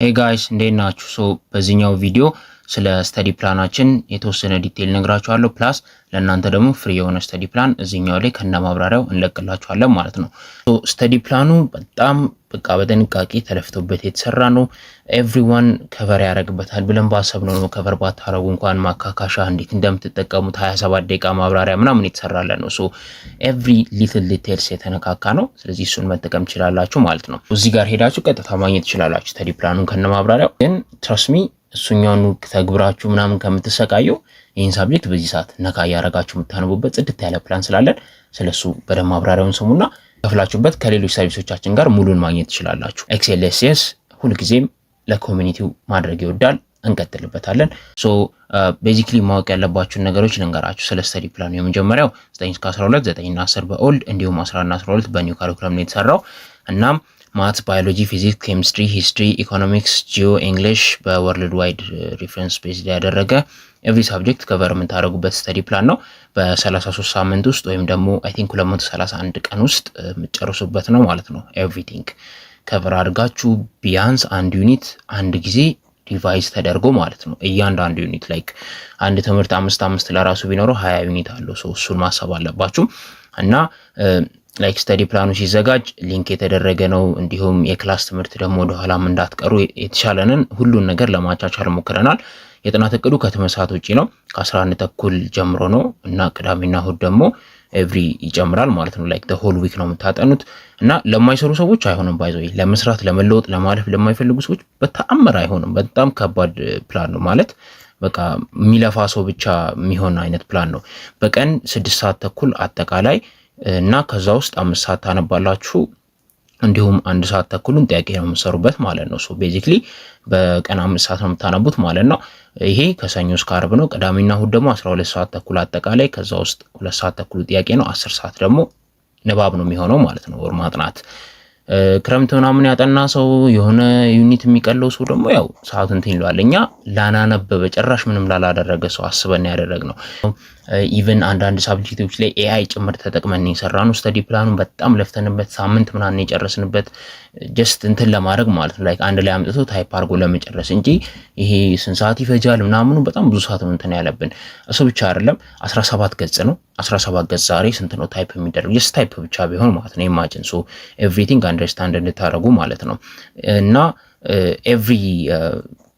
Hey guys እንዴት ናችሁ? በዚህኛው ቪዲዮ ስለ ስተዲ ፕላናችን የተወሰነ ዲቴል ነግራችኋለሁ። ፕላስ ለእናንተ ደግሞ ፍሪ የሆነ ስተዲ ፕላን እዚህኛው ላይ ከነ ማብራሪያው እንለቅላችኋለን ማለት ነው። ስተዲ ፕላኑ በጣም በጥንቃቄ ተለፍቶበት የተሰራ ነው። ኤቭሪዋን ከቨር ያደርግበታል ብለን ባሰብነው ነው። ከቨር ባታረጉ እንኳን ማካካሻ እንዴት እንደምትጠቀሙት 27 ደቂቃ ማብራሪያ ምናምን የተሰራለ ነው። ኤቭሪ ሊትል ዲቴልስ የተነካካ ነው። ስለዚህ እሱን መጠቀም ትችላላችሁ ማለት ነው። እዚህ ጋር ሄዳችሁ ቀጥታ ማግኘት ትችላላችሁ ስተዲ ፕላኑን ከነ ማብራሪያው። ግን ትረስት ሚ እሱኛውን ተግብራችሁ ምናምን ከምትሰቃዩ ይህን ሳብጀክት በዚህ ሰዓት ነካ እያረጋችሁ የምታነቡበት ጽድት ያለ ፕላን ስላለን ስለሱ በደንብ ማብራሪያውን ስሙና ከፍላችሁበት ከሌሎች ሰርቪሶቻችን ጋር ሙሉን ማግኘት ትችላላችሁ። ኤክስኤልኤስኤስ ሁልጊዜም ለኮሚኒቲው ማድረግ ይወዳል፣ እንቀጥልበታለን። ቤዚክሊ ማወቅ ያለባችሁን ነገሮች ልንገራችሁ ስለ ስተዲ ፕላኑ። የመጀመሪያው 9-12 9 እና 10 በኦልድ እንዲሁም 11-12 በኒው ካሪኩለም ነው የተሰራው። እናም ማትስ፣ ባዮሎጂ፣ ፊዚክስ፣ ኬሚስትሪ፣ ሂስትሪ፣ ኢኮኖሚክስ፣ ጂኦ፣ እንግሊሽ በወርልድ ዋይድ ሪፈረንስ ቤዝ ላይ ያደረገ ኤቭሪ ሳብጀክት ከቨር የምታደርጉበት ስተዲ ፕላን ነው። በ33 ሳምንት ውስጥ ወይም ደግሞ አይ ቲንክ 231 ቀን ውስጥ የምትጨርሱበት ነው ማለት ነው። ኤቭሪቲንግ ከቨር አድርጋችሁ ቢያንስ አንድ ዩኒት አንድ ጊዜ ሪቫይዝ ተደርጎ ማለት ነው። እያንዳንዱ ዩኒት ላይክ አንድ ትምህርት 5 ለራሱ ቢኖረው 20 ዩኒት አለው። እሱን ማሰብ አለባችሁ እና ላይክ ስተዲ ፕላኑ ሲዘጋጅ ሊንክ የተደረገ ነው። እንዲሁም የክላስ ትምህርት ደግሞ ወደ ኋላም እንዳትቀሩ የተሻለንን ሁሉን ነገር ለማቻቻል ሞክረናል። የጥናት እቅዱ ከትምህርት ሰዓት ውጪ ነው። ከ11 ተኩል ጀምሮ ነው እና ቅዳሜና እሁድ ደግሞ ኤቭሪ ይጨምራል ማለት ነው። ላይክ ሆል ዊክ ነው የምታጠኑት እና ለማይሰሩ ሰዎች አይሆንም። ባይዘው ለመስራት ለመለወጥ ለማለፍ ለማይፈልጉ ሰዎች በተአምር አይሆንም። በጣም ከባድ ፕላን ነው ማለት በቃ የሚለፋ ሰው ብቻ የሚሆን አይነት ፕላን ነው። በቀን 6 ሰዓት ተኩል አጠቃላይ እና ከዛ ውስጥ 5 ሰዓት ታነባላችሁ። እንዲሁም 1 ሰዓት ተኩልን ጥያቄ ነው የምትሰሩበት ማለት ነው። ቤዚክሊ በቀን 5 ሰዓት ነው የምታነቡት ማለት ነው። ይሄ ከሰኞ እስከ ዓርብ ነው። ቅዳሜና እሁድ ደግሞ 12 ሰዓት ተኩል አጠቃላይ፣ ከዛ ውስጥ 2 ሰዓት ተኩል ጥያቄ ነው። 10 ሰዓት ደግሞ ንባብ ነው የሚሆነው ማለት ነው፣ ወር ማጥናት። ክረምት ምናምን ያጠና ሰው የሆነ ዩኒት የሚቀለው ሰው ደግሞ ያው ሰዓት እንትን ይለዋል። እኛ ላናነበበ ጭራሽ ምንም ላላደረገ ሰው አስበን ያደረግነው ኢቨን አንዳንድ ሳብጀክቶች ላይ ኤአይ ጭምር ተጠቅመን የሰራነው ስተዲ ፕላኑን በጣም ለፍተንበት ሳምንት ምናምን የጨረስንበት ጀስት እንትን ለማድረግ ማለት ነው። ላይክ አንድ ላይ አምጥቶ ታይፕ አድርጎ ለመጨረስ እንጂ ይሄ ስንት ሰዓት ይፈጃል ምናምኑ በጣም ብዙ ሰዓት ነው እንትን ያለብን። እሱ ብቻ አይደለም 17 ገጽ ነው። 17 ገጽ ዛሬ ስንት ነው ታይፕ የሚደረግ? ጀስት ታይፕ ብቻ ቢሆን ማለት ነው። ኢማጂን ኤቭሪቲንግ አንደርስታንድ እንድታደርጉ ማለት ነው። እና ኤቭሪ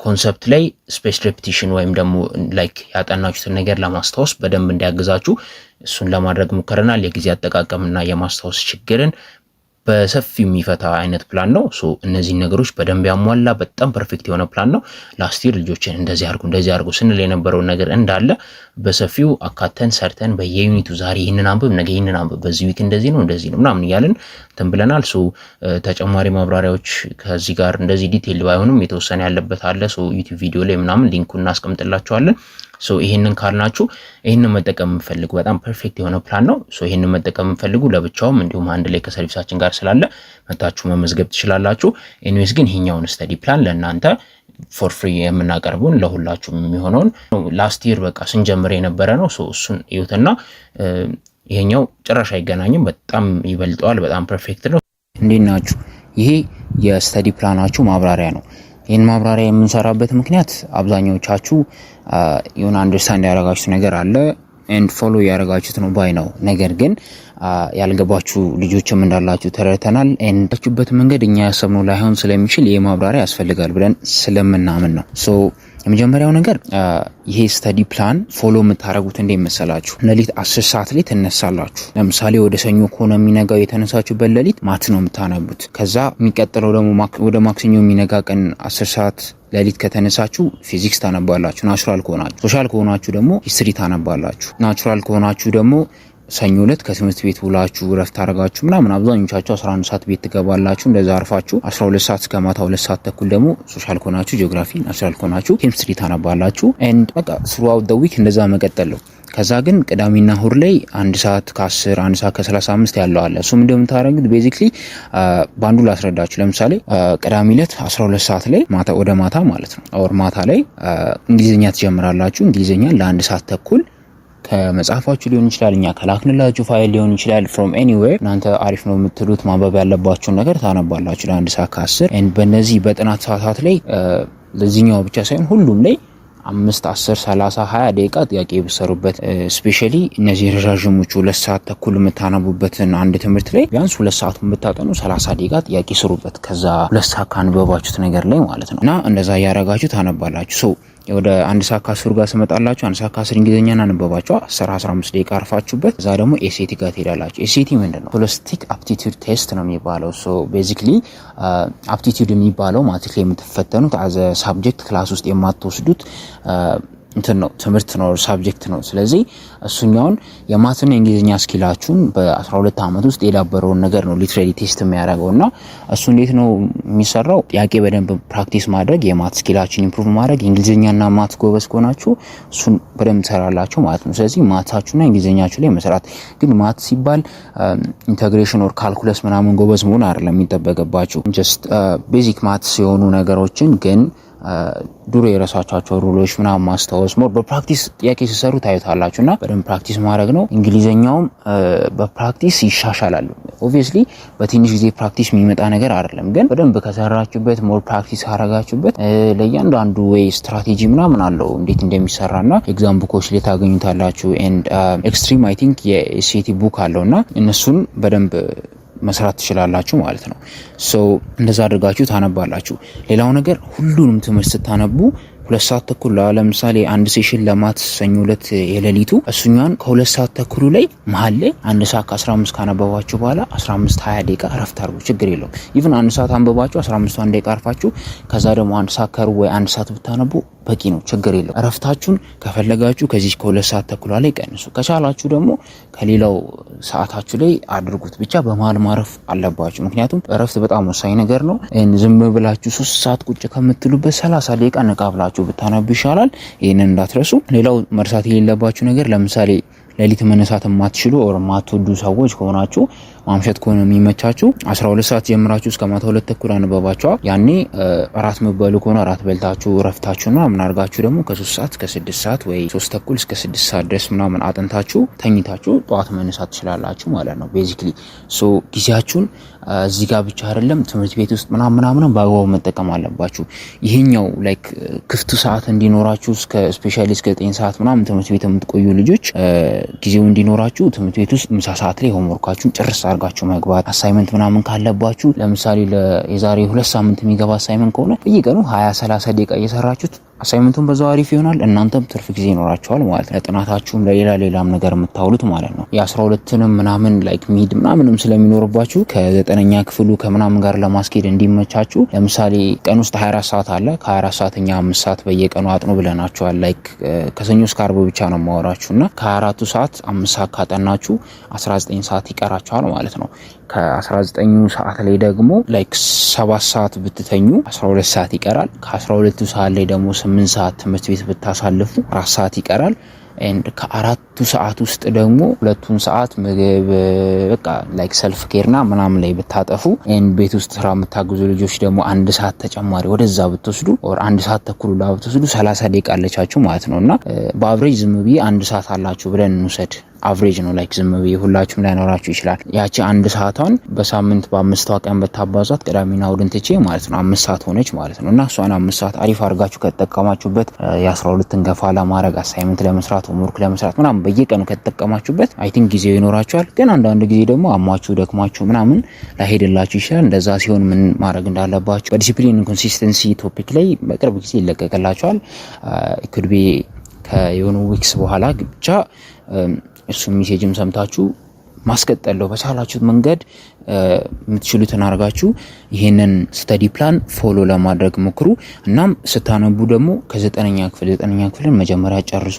ኮንሰፕት ላይ ስፔስ ሬፒቲሽን ወይም ደግሞ ላይክ ያጠናችሁትን ነገር ለማስታወስ በደንብ እንዲያግዛችሁ እሱን ለማድረግ ሞክረናል። የጊዜ አጠቃቀምና የማስታወስ ችግርን በሰፊው የሚፈታ አይነት ፕላን ነው። እነዚህ ነገሮች በደንብ ያሟላ በጣም ፐርፌክት የሆነ ፕላን ነው። ላስት ይር ልጆችን እንደዚህ አድርጉ ስንል የነበረውን ነገር እንዳለ በሰፊው አካተን ሰርተን በየዩኒቱ ዛሬ ይህንን አንብብ፣ ነገ ይህንን አንብብ፣ በዚህ ዊክ እንደዚህ ነው ምናምን እያልን እንትን ብለናል። ተጨማሪ ማብራሪያዎች ከዚህ ጋር እንደዚህ ዲቴል ባይሆንም የተወሰነ ያለበት አለ። ዩቲዩብ ቪዲዮ ላይ ምናምን ሊንኩን እናስቀምጥላችኋለን። ይሄንን ካልናችሁ ይሄንን መጠቀም የምፈልጉ በጣም ፐርፌክት የሆነ ፕላን ነው። ይሄንን መጠቀም የምፈልጉ ለብቻውም እንዲሁም አንድ ላይ ከሰርቪሳችን ጋር ስላለ መታችሁ መመዝገብ ትችላላችሁ። ኤኒዌይስ ግን ይሄኛውን ስተዲ ፕላን ለእናንተ ፎር ፍሪ የምናቀርቡን ለሁላችሁም የሚሆነውን ላስት ይር በቃ ስንጀምር የነበረ ነው። እሱን እዩትና ይሄኛው ጭራሽ አይገናኝም። በጣም ይበልጠዋል። በጣም ፐርፌክት ነው። እንዴት ናችሁ? ይሄ የስተዲ ፕላናችሁ ማብራሪያ ነው። ይህን ማብራሪያ የምንሰራበት ምክንያት አብዛኛዎቻችሁ የሆነ አንደርስታንድ ያደረጋችሁት ነገር አለ ኤንድ ፎሎ ያደረጋችሁት ነው ባይ ነው። ነገር ግን ያልገባችሁ ልጆችም እንዳላችሁ ተረድተናል። እንዳችሁበት መንገድ እኛ ያሰብነው ላይሆን ስለሚችል ይሄ ማብራሪያ ያስፈልጋል ብለን ስለምናምን ነው። የመጀመሪያው ነገር ይሄ ስተዲ ፕላን ፎሎ የምታደርጉት እንዴት መሰላችሁ? ሌሊት 10 ሰዓት ላይ ትነሳላችሁ። ለምሳሌ ወደ ሰኞ ከሆነ የሚነጋው የተነሳችሁበት ሌሊት ማት ነው የምታነቡት። ከዛ የሚቀጥለው ደግሞ ወደ ማክሰኞ የሚነጋ ቀን 10 ሰዓት ሌሊት ከተነሳችሁ ፊዚክስ ታነባላችሁ። ናቹራል ከሆናችሁ፣ ሶሻል ከሆናችሁ ደግሞ ሂስትሪ ታነባላችሁ። ናቹራል ከሆናችሁ ደግሞ ሰኞ ዕለት ከትምህርት ቤት ውላችሁ ረፍት አድርጋችሁ ምናምን አብዛኞቻችሁ 11 ሰዓት ቤት ትገባላችሁ። እንደዛ አርፋችሁ 12 ሰዓት እስከ ማታ 2 ሰዓት ተኩል ደግሞ ሶሻል ከሆናችሁ ጂኦግራፊ፣ ናቹራል ከሆናችሁ ኬሚስትሪ ታነባላችሁ። ኤንድ በቃ ስሩአውት ዘ ዊክ እንደዛ መቀጠል ነው። ከዛ ግን ቅዳሜና እሁድ ላይ 1 ሰዓት ከ10 1 ሰዓት ከ35 ያለው አለ። እሱም እንደምታደርጉት ቤዚክሊ ባንዱ ላስረዳችሁ። ለምሳሌ ቅዳሜ ዕለት 12 ሰዓት ላይ ወደ ማታ ማለት ነው ኦር ማታ ላይ እንግሊዝኛ ትጀምራላችሁ። እንግሊዝኛ ለ1 ሰዓት ተኩል ከመጽሐፋችሁ ሊሆን ይችላል፣ እኛ ከላክንላችሁ ፋይል ሊሆን ይችላል። from anywhere እናንተ አሪፍ ነው የምትሉት ማንበብ ያለባችሁ ነገር ታነባላችሁ ለ1 ሰዓት ከ10 and በእነዚህ በጥናት ሰዓታት ላይ ለዚህኛው ብቻ ሳይሆን ሁሉም ላይ 5 10 30 20 ደቂቃ ጥያቄ ብትሰሩበት ስፔሻሊ እነዚህ ረዣዥሞቹ 2 ሰዓት ተኩል የምታነቡበትን አንድ ትምህርት ላይ ቢያንስ 2 ሰዓት ብታጠኑ 30 ደቂቃ ጥያቄ ስሩበት ከዛ 2 ሰዓት ካነበባችሁት ነገር ላይ ማለት ነው። እና እንደዛ ያረጋችሁ ታነባላችሁ። ወደ 1 ሰዓት ከ10 ጋር ስመጣላችሁ 1 ሰዓት ከ10 እንግሊዘኛን አንበባችሁ 10 15 ደቂቃ አርፋችሁበት እዛ ደግሞ ኤስኤቲ ጋር ትሄዳላችሁ። ኤስኤቲ ምንድነው? ሆሊስቲክ አፕቲቲዩድ ቴስት ነው የሚባለው። ሶ ቤዚክሊ አፕቲቲዩድ የሚባለው ማትሪክ ላይ የምትፈተኑት አዘ ሳብጀክት ክላስ ውስጥ የማትወስዱት እንትን ነው ትምህርት ነው ሳብጀክት ነው። ስለዚህ እሱኛውን የማትና የእንግሊዘኛ ስኪላችሁን በ12 አመት ውስጥ የዳበረውን ነገር ነው ሊትራሊ ቴስት የሚያደርገውና እሱ እንዴት ነው የሚሰራው? ጥያቄ በደንብ ፕራክቲስ ማድረግ፣ የማት ስኪላችሁን ኢምፕሩቭ ማድረግ። እንግሊዘኛና ማት ጎበዝ ከሆናችሁ እሱን በደንብ ትሰራላችሁ ማለት ነው። ስለዚህ ማታችሁና እንግሊዘኛችሁ ላይ መስራት። ግን ማት ሲባል ኢንተግሬሽን ኦር ካልኩለስ ምናምን ጎበዝ መሆን አይደለም የሚጠበቅባችሁ። ጀስት ቤዚክ ማትስ የሆኑ ነገሮችን ግን ዱሮ የራሳቸው ሩሎች ምናምን ማስታወስ ሞር በፕራክቲስ ጥያቄ ሲሰሩ ታዩታላችሁና በደንብ ፕራክቲስ ማድረግ ነው። እንግሊዘኛውም በፕራክቲስ ይሻሻላል። ኦብቪየስሊ በትንሽ ጊዜ ፕራክቲስ የሚመጣ ነገር አይደለም፣ ግን በደንብ ከሰራችሁበት ሞር ፕራክቲስ ካረጋችሁበት ለእያንዳንዱ ወይ ስትራቴጂ ምናምን አለው እንዴት እንደሚሰራና ኤግዛም ቡኮች ላይ ታገኙታላችሁ። ኤንድ ኤክስትሪም አይ ቲንክ የኤስኤቲ ቡክ አለውና እነሱን በደንብ መስራት ትችላላችሁ ማለት ነው። ሶ እንደዛ አድርጋችሁ ታነባላችሁ። ሌላው ነገር ሁሉንም ትምህርት ስታነቡ 2 ሰዓት ተኩል ለምሳሌ አንድ ሴሽን ለማት ሰኞ ዕለት የሌሊቱ እሱኛን ከ2 ሰዓት ተኩሉ ላይ መሀል ላይ 1 ሰዓት ከ15 ካነበባችሁ በኋላ 15 20 ደቂቃ እረፍት አድርጉ። ችግር የለውም። ኢቭን 1 ሰዓት አንበባችሁ 15 ደቂቃ አርፋችሁ ከዛ ደግሞ 1 ሰዓት ከሩብ ወይ 1 ሰዓት ብታነቡ በቂ ነው። ችግር የለውም። እረፍታችሁን ከፈለጋችሁ ከዚህ ከ2 ሰዓት ተኩል ላይ ቀንሱ። ከቻላችሁ ደግሞ ከሌላው ሰዓታችሁ ላይ አድርጉት። ብቻ በመሀል ማረፍ አለባችሁ። ምክንያቱም እረፍት በጣም ወሳኝ ነገር ነው። ዝም ብላችሁ 3 ሰዓት ቁጭ ከምትሉበት 30 ደቂቃ ነቃ ብላችሁ ብታነቡ ይሻላል። ይሄንን እንዳትረሱ። ሌላው መርሳት የሌለባችሁ ነገር ለምሳሌ ሌሊት መነሳት የማትችሉ ኦር ማትወዱ ሰዎች ከሆናችሁ ማምሸት ከሆነ የሚመቻችሁ 12 ሰዓት ጀምራችሁ እስከ ማታ 2 ተኩል አንበባችሁ። ያኔ አራት መበሉ ከሆነ አራት በልታችሁ ረፍታችሁና ምን አርጋችሁ ደግሞ ከ3 ሰዓት እስከ 6 ሰዓት ወይ 3 ተኩል እስከ 6 ሰዓት ድረስ ምናምን አጥንታችሁ ተኝታችሁ ጠዋት መነሳት ትችላላችሁ ማለት ነው። ቤዚክሊ ሶ ጊዜያችሁን እዚህ ጋር ብቻ አይደለም ትምህርት ቤት ውስጥ ምናምን በአግባቡ መጠቀም አለባችሁ። ይሄኛው ላይክ ክፍቱ ሰዓት እንዲኖራችሁ እስከ ስፔሻሊ እስከ 9 ሰዓት ምናምን ትምህርት ቤት የምትቆዩ ልጆች ጊዜው እንዲኖራችሁ ትምህርት ቤት ውስጥ ምሳ ሰዓት ላይ ሆምወርካችሁን ጭርስ አድርጋችሁ መግባት። አሳይመንት ምናምን ካለባችሁ ለምሳሌ የዛሬ 2 ሳምንት የሚገባ አሳይመንት ከሆነ በየቀኑ 20 30 ደቂቃ እየሰራችሁት አሳይመንቱን በዛው አሪፍ ይሆናል። እናንተም ትርፍ ጊዜ ይኖራችኋል ማለት ነው። ለጥናታችሁም ለሌላም ነገር የምታውሉት ማለት ነው። የ12ንም ምናምን ላይክ ሚድ ምናምንም ስለሚኖርባችሁ ከ9ኛ ክፍሉ ከምናምን ጋር ለማስኬድ እንዲመቻችሁ ለምሳሌ ቀን ውስጥ 24 ሰዓት አለ። ከ24 ሰዓተኛ 5 ሰዓት በየቀኑ አጥኑ ብለናችኋል። ላይክ ከሰኞ እስከ ዓርብ ብቻ ነው ማወራችሁና ከ24ቱ ሰዓት 5 ሰዓት ካጠናችሁ 19 ሰዓት ይቀራችኋል ማለት ነው። ከ19 ሰዓት ላይ ደግሞ ላይክ 7 ሰዓት ብትተኙ 12 ሰዓት ይቀራል። ከ12ቱ ሰዓት ላይ ደግሞ 8 ሰዓት ትምህርት ቤት ብታሳልፉ 4 ሰዓት ይቀራል። ኤንድ ከ4ቱ ሰዓት ውስጥ ደግሞ 2ቱን ሰዓት ምግብ በቃ ላይክ ሰልፍ ኬርና ምናምን ላይ ብታጠፉ ኤንድ ቤት ውስጥ ስራ የምታግዙ ልጆች ደግሞ 1 ሰዓት ተጨማሪ ወደዛ ብትወስዱ ኦር 1 ሰዓት ተኩል ላይ ብትወስዱ 30 ደቂቃ አለቻችሁ ማለት ነውና በአቨሬጅ ዝም ብዬ 1 ሰዓት አላችሁ ብለን እንውሰድ። አቨሬጅ ነው ላይክ ዝም ብዬ ሁላችሁም ላይኖራችሁ ይችላል። ያቺ 1 ሰዓቷን በሳምንት በ5 ቀን በታባዛት ቅዳሜና እሁድን ትቼ ማለት ነው 5 ሰዓት ሆነች ማለት ነው። እና እሷን 5 ሰዓት አሪፍ አድርጋችሁ ከተጠቀማችሁበት የ12ን ገፋ ለማድረግ አሳይመንት ለመስራት ሆምወርክ ለመስራት ምናምን በየቀኑ ከተጠቀማችሁበት አይ ቲንክ ጊዜው ይኖራችኋል። ግን አንዳንድ ጊዜ ደግሞ አሟችሁ ደክማችሁ ምናምን ላይሄድላችሁ ይችላል። እንደዛ ሲሆን ምን ማድረግ እንዳለባችሁ በዲሲፕሊን ኮንሲስተንሲ ቶፒክ ላይ በቅርብ ጊዜ ይለቀቅላችኋል። ኢኩድ ቢ ከየሆኑ ዊክስ በኋላ ብቻ እሱ ሜሴጅም ሰምታችሁ ማስቀጠለው በቻላችሁት መንገድ የምትችሉትን አድርጋችሁ ይሄንን ስተዲ ፕላን ፎሎ ለማድረግ ሞክሩ። እናም ስታነቡ ደግሞ ከ9ኛ ክፍልን መጀመሪያ ጨርሱ።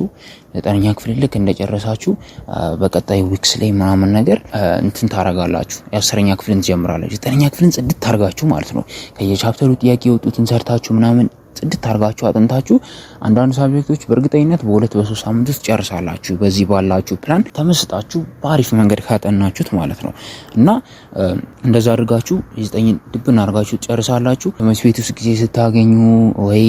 9ኛ ክፍል ልክ እንደጨረሳችሁ በቀጣይ ዊክስ ላይ ምናምን ነገር እንትን ታረጋላችሁ። 10ኛ ክፍልን ትጀምራላችሁ። 9ኛ ክፍልን ጽድት ታርጋችሁ ማለት ነው። ከየቻፕተሩ ጥያቄ የወጡትን ሰርታችሁ ምናምን ጽድት አርጋችሁ አጥንታችሁ አንዳንድ ሳብጀክቶች በእርግጠኝነት በ2-3 ሳምንት ውስጥ ጨርሳላችሁ። በዚህ ባላችሁ ፕላን ተመስጣችሁ በአሪፍ መንገድ ካጠናችሁት ማለት ነው። እና እንደዛ አድርጋችሁ 9 ድብን አርጋችሁ ጨርሳላችሁ። ትምህርት ቤት ውስጥ ጊዜ ስታገኙ ወይ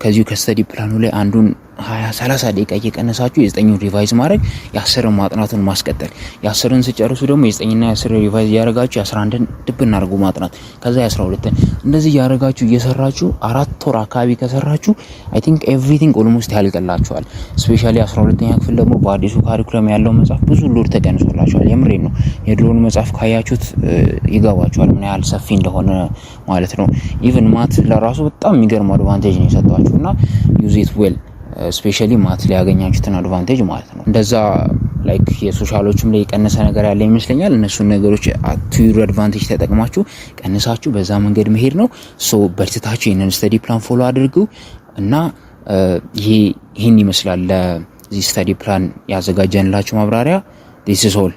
ከዚሁ ከስተዲ ፕላኑ ላይ አንዱን 20-30 ደቂቃ እየቀነሳችሁ የ9ን ሪቫይዝ ማድረግ የ10ን ማጥናቱን ማስቀጠል የ10ን ሲጨርሱ ደግሞ የ9ና የ10 ሪቫይዝ ያደረጋችሁ የ11ን ድብና አድርጎ ማጥናት ከዛ የ12ን እንደዚህ ያደረጋችሁ እየሰራችሁ 4 ወር አካባቢ ከሰራችሁ አይ ቲንክ ኤቭሪቲንግ ኦልሞስት ያልቀላችኋል። ስፔሻሊ 12ኛ ክፍል ደግሞ በአዲሱ ካሪኩለም ያለው መጽሐፍ ብዙ ሎድ ተቀንሶላችኋል። የምሬን ነው። የድሮውን መጽሐፍ ካያችሁት ይገባችኋል ምን ያህል ሰፊ እንደሆነ ማለት ነው። ኢቭን ማት ለራሱ በጣም የሚገርም አድቫንቴጅ ነው የሰጣችሁና ዩዝ ኢት ዌል ስፔሻሊ ማት ላይ ያገኛችሁትን አድቫንቴጅ ማለት ነው። እንደዛ ላይክ የሶሻሎችም ላይ የቀነሰ ነገር ያለ ይመስለኛል። እነሱን ነገሮች ቱ ዩር አድቫንቴጅ ተጠቅማችሁ ቀንሳችሁ በዛ መንገድ መሄድ ነው። ሶ በርትታችሁ ይሄንን ስተዲ ፕላን ፎሎ አድርጉ እና ይሄን ይመስላል ለዚህ ስተዲ ፕላን ያዘጋጀንላችሁ ማብራሪያ። ዲስ ኢዝ ኦል